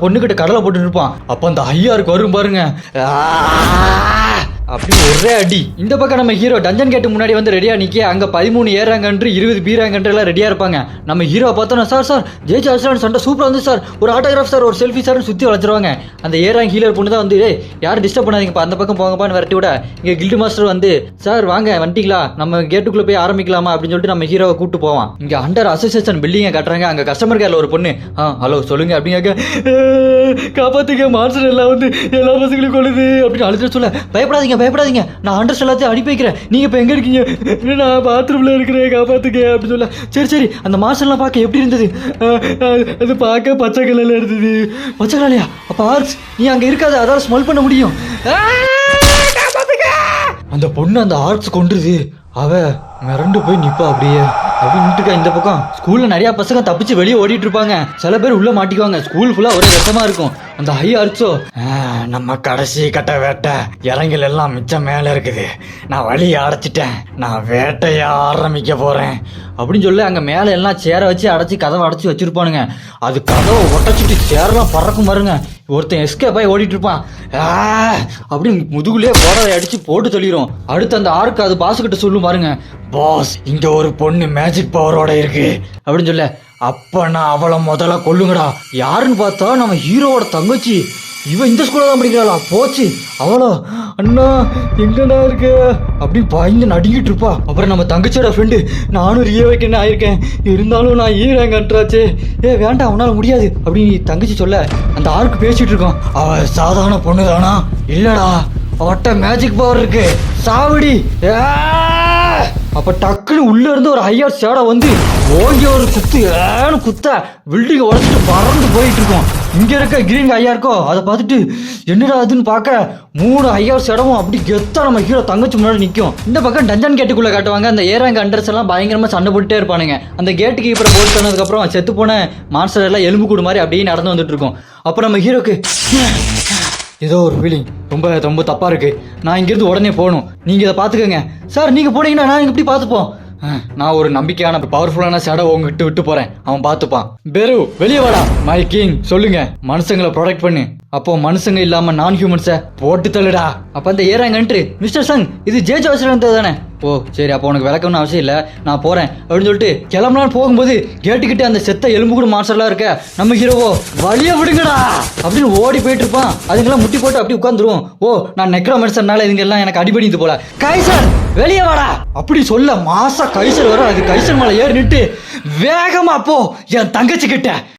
பொண்ணுகிட்ட கடலை போட்டு இருப்பான். அப்ப அந்த ஐயாருக்கு வரும் பாருங்க, அப்படி ஒரே அடி. இந்த பக்கம் நம்ம ஹீரோ டஞ்சன் கேட்டு முன்னாடி வந்து ரெடியா நிக்க, அங்க 13 ஏறாங்கன்று 20 பீராங்கன்று எல்லாம் ரெடியா இருப்பாங்க. நம்ம ஹீரோ பார்த்தோன்னா, சார் சார் ஜெயிச்சு அடிச்சான், சண்டை சூப்பரா வந்து சார், ஒரு ஆட்டோகிராஃப் சார், ஒரு செல்ஃபி சார் சுத்தி வளர்த்துருவாங்க. அந்த ஏறாங்க ஹீலர் பொண்ணு தான் வந்து, யாரும் டிஸ்டர்ப் பண்ணாதீங்கப்பா, அந்த பக்கம் போங்கப்பான்னு விரட்டி விட, இங்க கில்டு மாஸ்டர் வந்து, சார் வாங்க வந்துட்டீங்களா, நம்ம கேட்டுக்குள்ள போய் ஆரம்பிக்கலாமா அப்படின்னு சொல்லிட்டு நம்ம ஹீரோவை கூட்டு போவான். இங்க அண்டர் அசோசியேஷன் பில்டிங்கை கட்டுறாங்க. அங்க கஸ்டமர் கேர்ல ஒரு பொண்ணு, ஹலோ சொல்லுங்க அப்படிங்க, காப்பாத்துக்க மாஸ்டர் எல்லாம் வந்து எல்லா பசங்களையும் கொள்ளுது அப்படின்னு அழுத்த சொல்ல, பயப்படாதீங்க பயப்படாதீங்க, நான் அண்டர்ஸ் எல்லாத்தையும் அனுப்பி வைக்கிறேன், நீங்க இப்ப எங்க இருக்கீங்க, நான் பாத்ரூம்ல இருக்கிறேன் காப்பாத்துக்க அப்படின்னு சொல்ல, சரி சரி அந்த மாஸ்டர்லாம் பார்க்க எப்படி இருந்தது, அது பார்க்க பச்சை கலர்ல இருந்தது. பச்சை கலர்லையா? அப்ப ஆர்ட்ஸ் நீ அங்க இருக்காது, அதாவது ஸ்மெல் பண்ண முடியும். அந்த பொண்ணு அந்த ஆர்ட்ஸ் கொண்டுருது, அவ மிரண்டு போய் நிப்பா அப்படியே அப்படின்னு. இந்த பக்கம் ஸ்கூல்ல நிறைய பசங்க தப்பிச்சு வெளியே ஓடிட்டு இருப்பாங்க. சில பேர் உள்ள மாட்டிக்குவாங்க. ஸ்கூல் ஃபுல்லா ஒரே ரத்தமா இருக்கும். அந்த ஹை அரிச்சோ, நம்ம கடைசி கட்ட வேட்டை இறங்கல் எல்லாம் மிச்சம் மேல இருக்குது, நான் வழியை அடைச்சிட்டேன், நான் வேட்டைய ஆரம்பிக்க போறேன் அப்படின்னு சொல்லி அங்க மேல எல்லாம் சேரை வச்சு அடைச்சி கதவை அடைச்சி வச்சிருப்பானுங்க. அது கதவை ஒட்டச்சிட்டு சேரெல்லாம் பறக்கும் பாருங்க. ஒருத்தன் எஸ்கேப் ஆகி ஓடிட்டு இருப்பான். அப்படி முதுகுலயே போறதை அடிச்சு போட்டு தள்ளிடும். அடுத்து அந்த ஆர்க்கு அது பாஸ் கிட்ட சொல்லும் பாருங்க, பாஸ் இங்க ஒரு பொண்ணு மேஜிக் பவரோட இருக்கு அப்படின்னு சொல்ல, அப்ப நான் அவளை முதல்ல கொல்லுங்கடா. யாருன்னு பார்த்தா நம்ம ஹீரோவோட தங்கச்சி. இவன் இந்த ஸ்கூல்ல தான் படிக்கிறாளா? போச்சு அவளோ, அண்ணா எங்கடா இருக்க அப்படி பயந்து நடுங்கிட்டு இருப்பா. அப்புறம் நம்ம தங்கச்சியோட ஃப்ரெண்டு, நானும் ரியவைக்கன்னு ஆயிருக்கேன், இருந்தாலும் நான் ஈரங்கன்றாச்சே, வேண்டாம் உன்னால முடியாது அப்படின்னு தங்கச்சி சொல்ல, அந்த ஆருக்கு பேசிட்டு இருக்கோம். அவ சாதாரண பொண்ணு தானா? இல்லடா, அவட்ட மேஜிக் பவர் இருக்கு, சாவடி. அப்ப டக்குன்னு உள்ள இருந்து ஒரு ஹையர் சேடை வந்து ஓங்கி ஒரு குத்த பில்டிங் உடச்சிட்டு பறந்து போயிட்டு இருக்கோம். இங்க இருக்க கிரீன் ஐயா இருக்கோ, அதை பார்த்துட்டு என்னடா அதுன்னு பார்க்க 3 ஐயார் சேடமும் அப்படி கெத்தா நம்ம ஹீரோ தங்கச்சி முன்னாடி நிற்கும். இந்த பக்கம் டஞ்சன் கேட்டுக்குள்ள காட்டுவாங்க. அந்த ஏறாங்க அண்டர்ஸ் எல்லாம் பயங்கரமா சண்டை போட்டுட்டே இருப்பானுங்க. அந்த கேட்டு கீப்பரை போட்டு சொன்னதுக்கு அப்புறம் செத்து போன மான்ஸ்டர் எல்லாம் எலும்பு கூடு மாதிரி அப்படியே நடந்து வந்துட்டு இருக்கோம். அப்ப நம்ம ஹீரோக்கு ஏதோ ஒரு ஃபீலிங், ரொம்ப ரொம்ப தப்பா இருக்கு, நான் இங்கிருந்து உடனே போகணும், நீங்க இதை பாத்துக்கோங்க சார், நீங்க போனீங்கன்னா நான் இப்படி பாத்துப்போம், நான் ஒரு நம்பிக்கையான பவர்ஃபுல்லான சேடை உங்ககிட்ட விட்டு போறேன், அவன் பாத்துப்பான். பெரு வெளியே வாடா, மை கிங் சொல்லுங்க, மனுஷங்களை ப்ரொடெக்ட் பண்ணு, அப்போ மனுஷங்க இல்லாம நான் ஹியூமன்ஸை போட்டு தள்ளுடா. அப்ப அந்த ஏறாங்கன்ட்டு, மிஸ்டர் சங் இது ஜேஜ் அவசரம் தானே? ஓ சரி, அப்போ உனக்கு விளக்கம்னு அவசியம் இல்லை, நான் போறேன் அப்படின்னு சொல்லிட்டு கிளம்பலான்னு போகும்போது கேட்டுக்கிட்டே அந்த செத்த எலும்பு கூட மாஸ்டர்லாம் இருக்க, நம்ம ஹீரோவோ வழிய விடுங்கடா அப்படின்னு ஓடி போயிட்டு இருப்பான். அதுங்கெல்லாம் முட்டி போட்டு அப்படி உட்காந்துருவோம். ஓ நான் நெக்ரோ மெடிசன்னால இதுங்க எல்லாம் எனக்கு அடிபடிந்து போல, கைசர் வெளியே வாடா அப்படி சொல்ல மாசா கைசர் வரும். அது கைசர் மேல ஏறி நிட்டு வேகமா போ என் தங்கச்சி கிட்ட